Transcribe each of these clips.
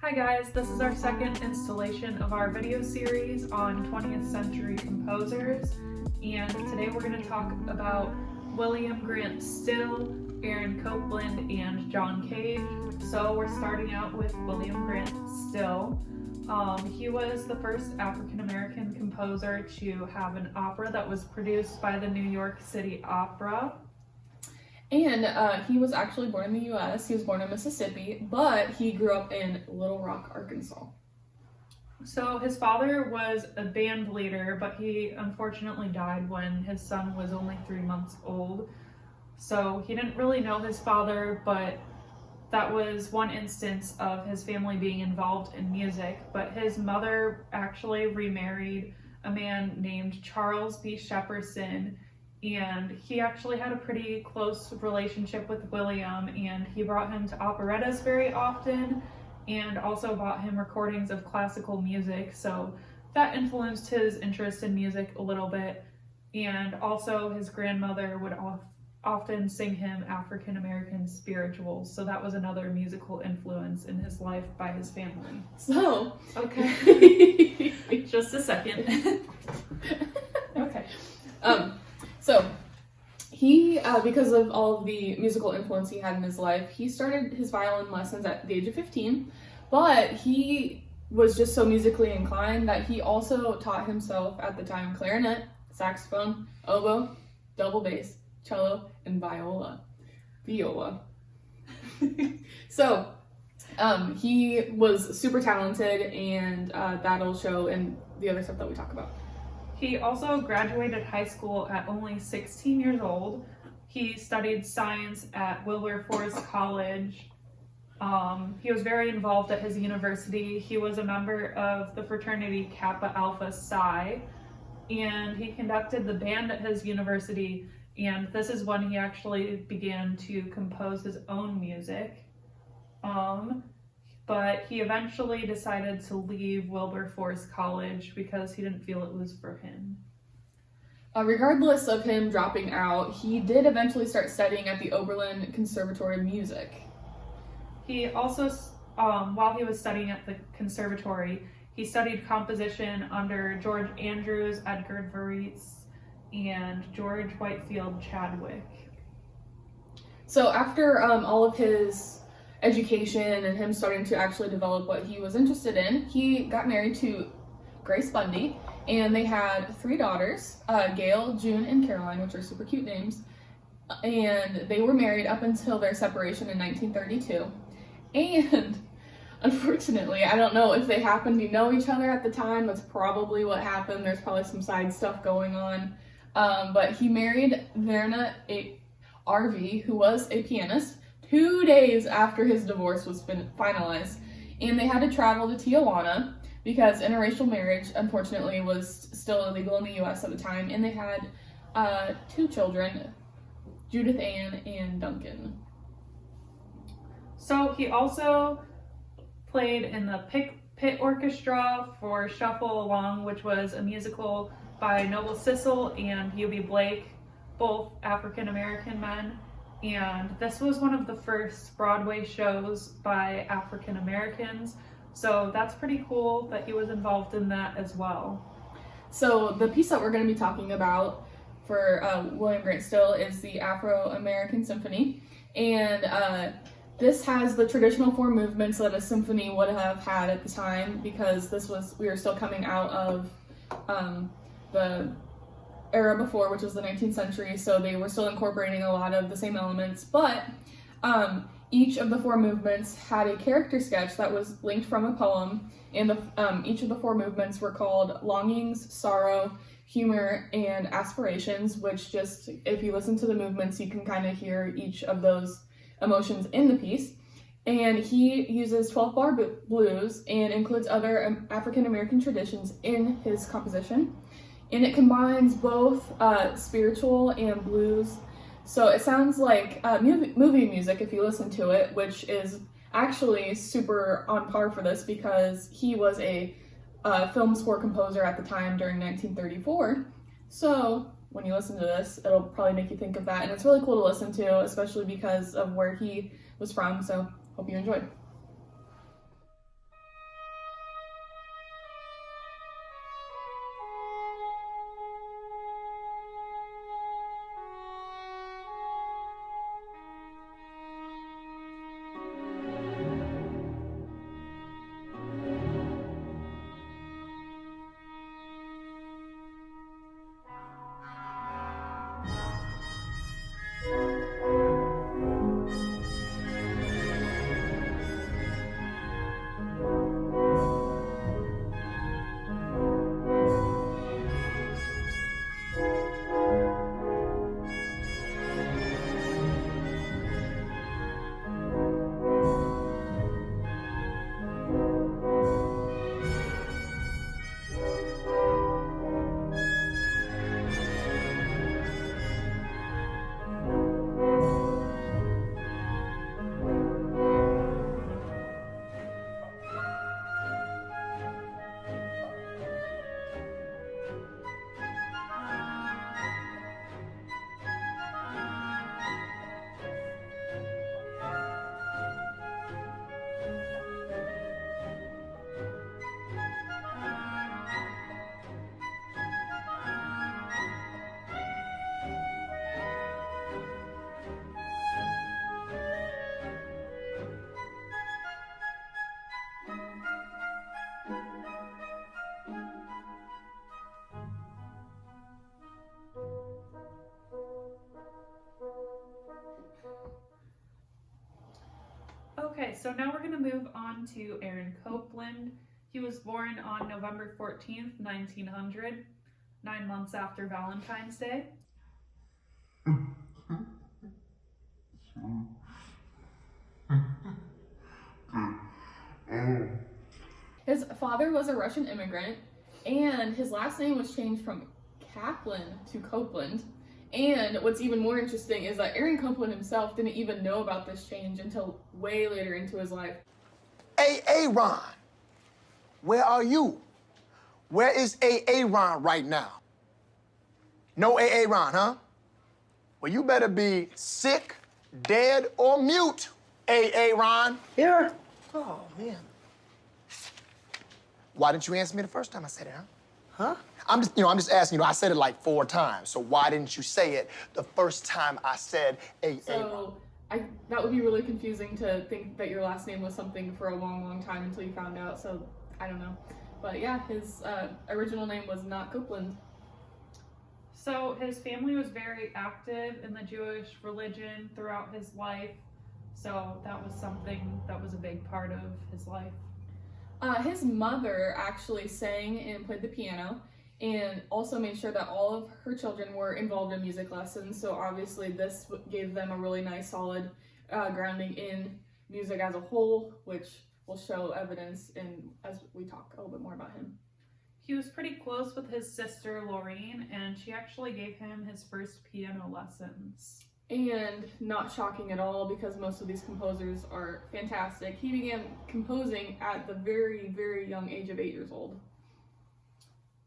Hi guys, this is our second installation of our video series on 20th century composers, and today we're going to talk about William Grant Still, Aaron Copland, and John Cage. So we're starting out with William Grant Still. He was the first African-American composer to have an opera that was produced by the New York City Opera. And he was actually born in the U.S. He was born in Mississippi, but he grew up in Little Rock, Arkansas. So his father was a band leader, but he unfortunately died when his son was only 3 months old. So he didn't really know his father, but that was one instance of his family being involved in music. But his mother actually remarried a man named Charles B. Shepperson, and he actually had a pretty close relationship with William, and he brought him to operettas very often and also bought him recordings of classical music, so that influenced his interest in music a little bit. And also his grandmother would often sing him African American spirituals, so that was another musical influence in his life by his family. So, okay. Just a second. Okay. So he, because of all of the musical influence he had in his life, he started his violin lessons at the age of 15, but he was just so musically inclined that he also taught himself at the time clarinet, saxophone, oboe, double bass, cello, and viola. So he was super talented, and that'll show in the other stuff that we talk about. He also graduated high school at only 16 years old. He studied science at Wilberforce College. He was very involved at his university. He was a member of the fraternity Kappa Alpha Psi, and he conducted the band at his university, and this is when he actually began to compose his own music. But he eventually decided to leave Wilberforce College because he didn't feel it was for him. Regardless of him dropping out, he did eventually start studying at the Oberlin Conservatory of Music. He also, while he was studying at the conservatory, he studied composition under George Andrews, Edgar Varese, and George Whitefield Chadwick. So after all of his education and him starting to actually develop what he was interested in, he got married to Grace Bundy, and they had 3 daughters, Gail, June, and Caroline, which are super cute names, and they were married up until their separation in 1932. And unfortunately, I don't know if they happened to know each other at the time. That's probably what happened. There's probably some side stuff going on, but he married Verna RV, who was a pianist, 2 days after his divorce was finalized, and they had to travel to Tijuana because interracial marriage, unfortunately, was still illegal in the U.S. at the time, and they had 2 children, Judith Ann and Duncan. So he also played in the Pit Orchestra for Shuffle Along, which was a musical by Noble Sissle and U.B. Blake, both African American men. And this was one of the first Broadway shows by African Americans, so that's pretty cool that he was involved in that as well. So the piece that we're going to be talking about for William Grant Still is the Afro-American Symphony, and this has the traditional 4 movements that a symphony would have had at the time, because we were still coming out of the era before, which was the 19th century, so they were still incorporating a lot of the same elements, but each of the 4 movements had a character sketch that was linked from a poem, and each of the 4 movements were called Longings, Sorrow, Humor, and Aspirations, which just, if you listen to the movements, you can kind of hear each of those emotions in the piece. And he uses 12-bar blues and includes other African American traditions in his composition. And it combines both spiritual and blues. So it sounds like movie music if you listen to it, which is actually super on par for this because he was a film score composer at the time during 1934. So when you listen to this, it'll probably make you think of that. And it's really cool to listen to, especially because of where he was from. So hope you enjoyed. so now we're going to move on to Aaron Copland. He was born on November 14th, 1900, 9 months after Valentine's Day. His father was a Russian immigrant, and his last name was changed from Kaplan to Copeland. And what's even more interesting is that Aaron Copland himself didn't even know about this change until way later into his life. Hey, Aaron, where are you? Where is Aaron right now? No Aaron, huh? Well, you better be sick, dead, or mute, Aaron. Here? Oh, man. Why didn't you answer me the first time I said it, huh? Huh? I'm just asking, I said it like 4 times, so why didn't you say it the first time I said Aaron? So that would be really confusing to think that your last name was something for a long, long time until you found out, so I don't know. But yeah, his original name was not Copeland. So his family was very active in the Jewish religion throughout his life. So that was something that was a big part of his life. His mother actually sang and played the piano and also made sure that all of her children were involved in music lessons. So obviously this gave them a really nice solid grounding in music as a whole, which will show evidence as we talk a little bit more about him. He was pretty close with his sister Laureen, and she actually gave him his first piano lessons. And not shocking at all, because most of these composers are fantastic. He began composing at the very, very young age of 8 years old.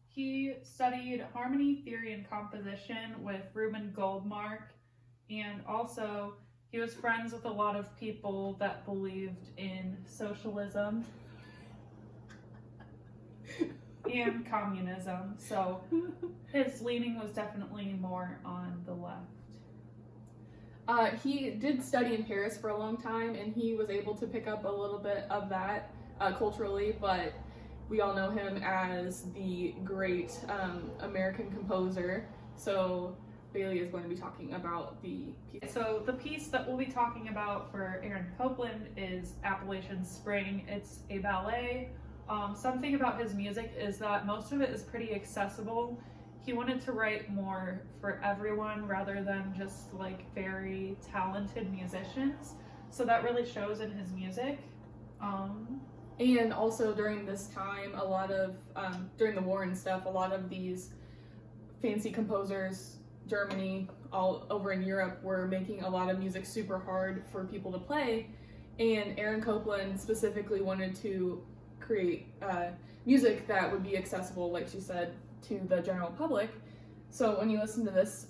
He studied harmony, theory, and composition with Reuben Goldmark, and also he was friends with a lot of people that believed in socialism and communism, so his leaning was definitely more on the left. He did study in Paris for a long time, and he was able to pick up a little bit of that culturally, but we all know him as the great American composer. So Bailey is going to be talking about the piece. So the piece that we'll be talking about for Aaron Copland is Appalachian Spring. It's a ballet. Something about his music is that most of it is pretty accessible. He wanted to write more for everyone rather than just like very talented musicians. So that really shows in his music. And also during this time, a lot of, during the war and stuff, a lot of these fancy composers, Germany, all over in Europe, were making a lot of music super hard for people to play. And Aaron Copland specifically wanted to create music that would be accessible, like she said, to the general public. So when you listen to this,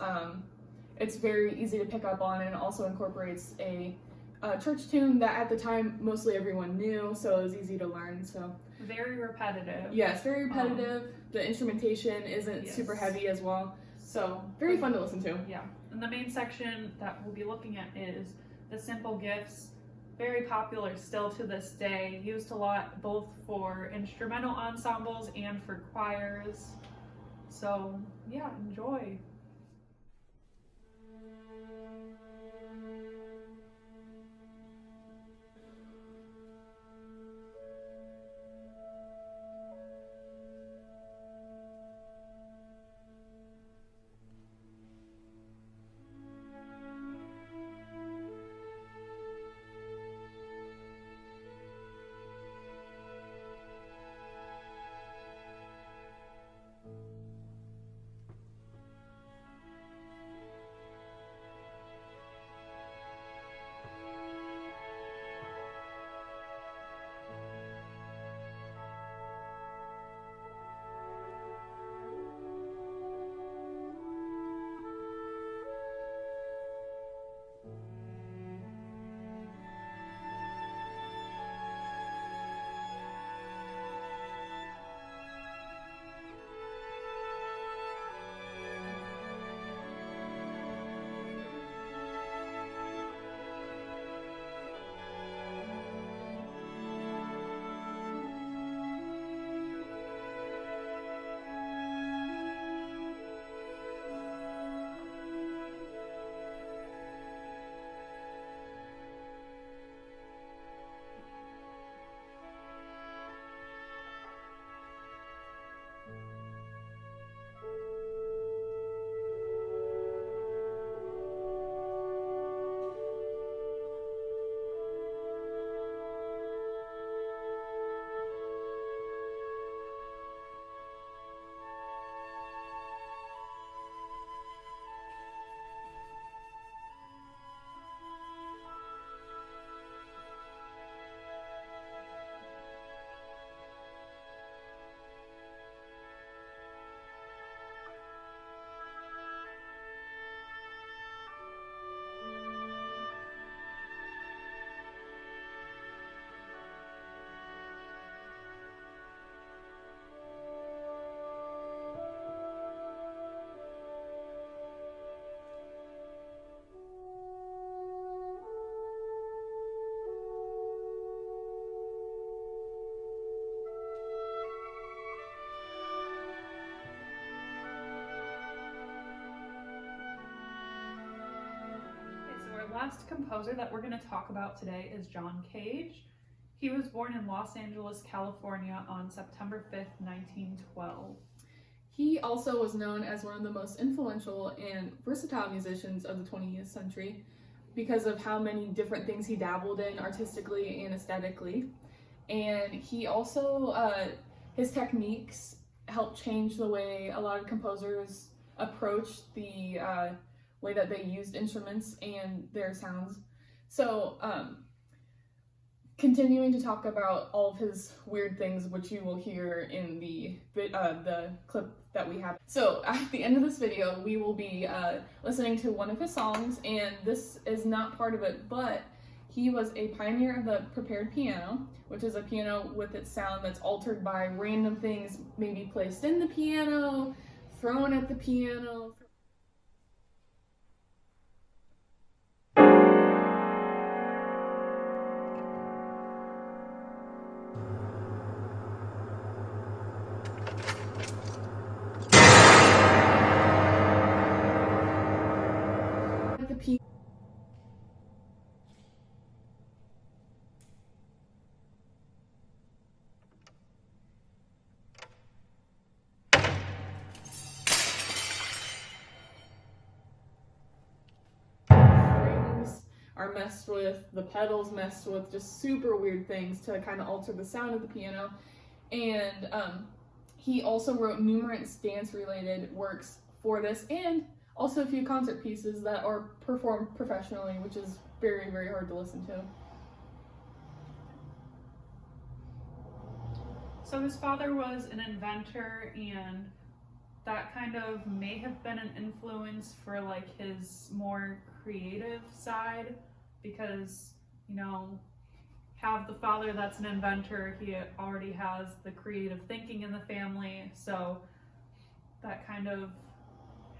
it's very easy to pick up on, and also incorporates a church tune that at the time mostly everyone knew, so it was easy to learn. So very repetitive. yes, very repetitive. The instrumentation isn't super heavy as well, so very fun to listen to. Yeah, and the main section that we'll be looking at is the simple gifts. Very popular still to this day, used a lot both for instrumental ensembles and for choirs. So yeah, enjoy. last composer that we're going to talk about today is John Cage. He was born in Los Angeles, California on September 5th, 1912. He also was known as one of the most influential and versatile musicians of the 20th century because of how many different things he dabbled in artistically and aesthetically. And he also, his techniques helped change the way a lot of composers approached the way that they used instruments and their sounds. So, continuing to talk about all of his weird things, which you will hear in the clip that we have. So at the end of this video, we will be listening to one of his songs, and this is not part of it, but he was a pioneer of the prepared piano, which is a piano with its sound that's altered by random things maybe placed in the piano, thrown at the piano. Are messed with, the pedals messed with, just super weird things to kind of alter the sound of the piano. And he also wrote numerous dance-related works for this, and also a few concert pieces that are performed professionally, which is very, very hard to listen to. So his father was an inventor, and that kind of may have been an influence for like his more creative side, because, you know, have the father that's an inventor, he already has the creative thinking in the family, so that kind of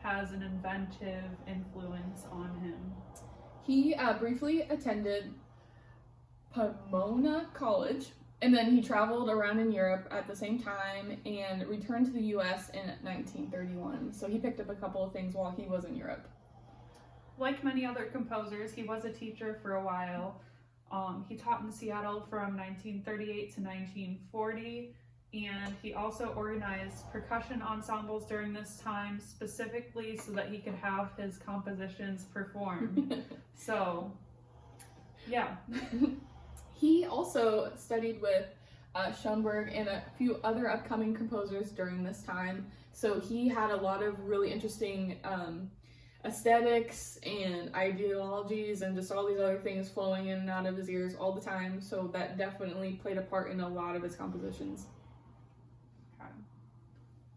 has an inventive influence on him. He briefly attended Pomona College, and then he traveled around in Europe at the same time and returned to the US in 1931. So he picked up a couple of things while he was in Europe. Like many other composers, he was a teacher for a while. He taught in Seattle from 1938 to 1940, and he also organized percussion ensembles during this time, specifically so that he could have his compositions performed. So, yeah. He also studied with Schoenberg and a few other upcoming composers during this time, so he had a lot of really interesting aesthetics and ideologies and just all these other things flowing in and out of his ears all the time, so that definitely played a part in a lot of his compositions. Okay.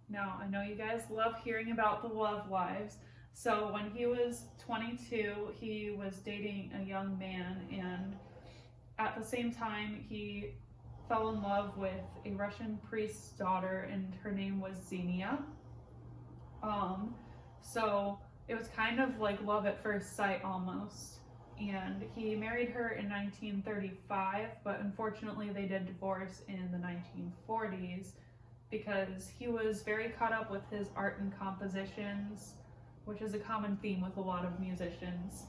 Now, I know you guys love hearing about the love lives, so when he was 22, he was dating a young man, and at the same time, he fell in love with a Russian priest's daughter, and her name was Xenia. So it was kind of like love at first sight almost. And he married her in 1935, but unfortunately they did divorce in the 1940s because he was very caught up with his art and compositions, which is a common theme with a lot of musicians.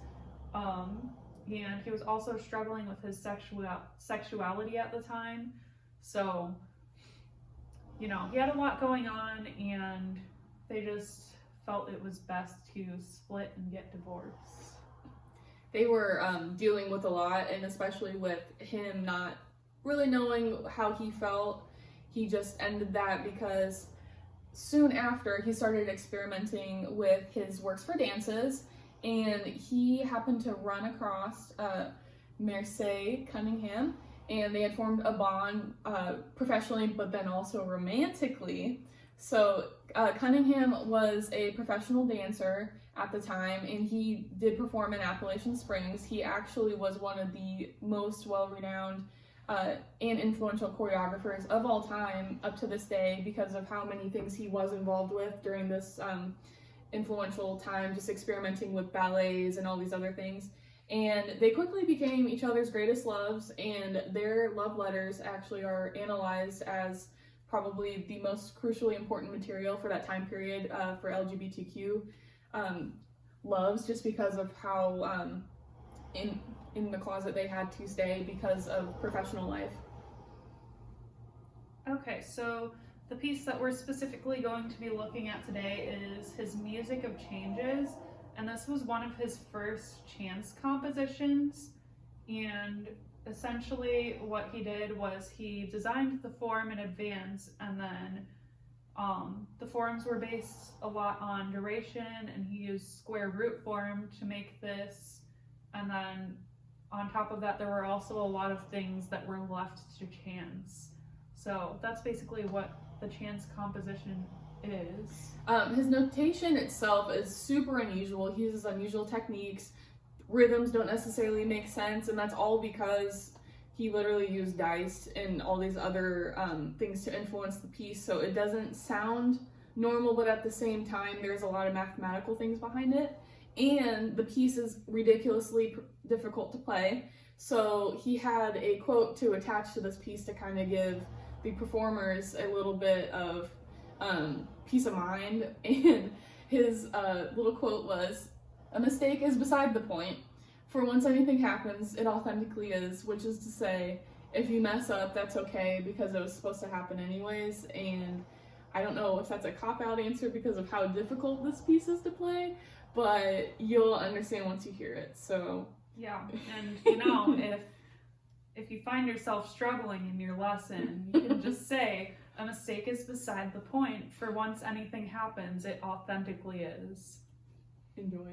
And he was also struggling with his sexuality at the time. So, you know, he had a lot going on, and they just felt it was best to split and get divorced. They were dealing with a lot, and especially with him not really knowing how he felt. He just ended that because soon after he started experimenting with his works for dances, and he happened to run across Unessay Cunningham, and they had formed a bond professionally but then also romantically. So Cunningham was a professional dancer at the time, and he did perform in Appalachian Springs. He actually was one of the most well-renowned and influential choreographers of all time up to this day because of how many things he was involved with during this influential time, just experimenting with ballets and all these other things. And they quickly became each other's greatest loves, and their love letters actually are analyzed as probably the most crucially important material for that time period for LGBTQ loves, just because of how in the closet they had to stay because of professional life. Okay, so the piece that we're specifically going to be looking at today is his Music of Changes, and this was one of his first chance compositions. And essentially what he did was he designed the form in advance, and then the forms were based a lot on duration, and he used square root form to make this. And then on top of that, there were also a lot of things that were left to chance. So that's basically what the chance composition is. His notation itself is super unusual. He uses unusual techniques. Rhythms don't necessarily make sense, and that's all because he literally used dice and all these other things to influence the piece, so it doesn't sound normal, but at the same time there's a lot of mathematical things behind it, and the piece is ridiculously difficult to play. So he had a quote to attach to this piece to kind of give the performers a little bit of peace of mind, and his little quote was, "A mistake is beside the point. For once anything happens, it authentically is," which is to say, if you mess up, that's okay because it was supposed to happen anyways. And I don't know if that's a cop-out answer because of how difficult this piece is to play, but you'll understand once you hear it. So yeah, and if you find yourself struggling in your lesson, you can just say, "A mistake is beside the point. For once anything happens, it authentically is." enjoy.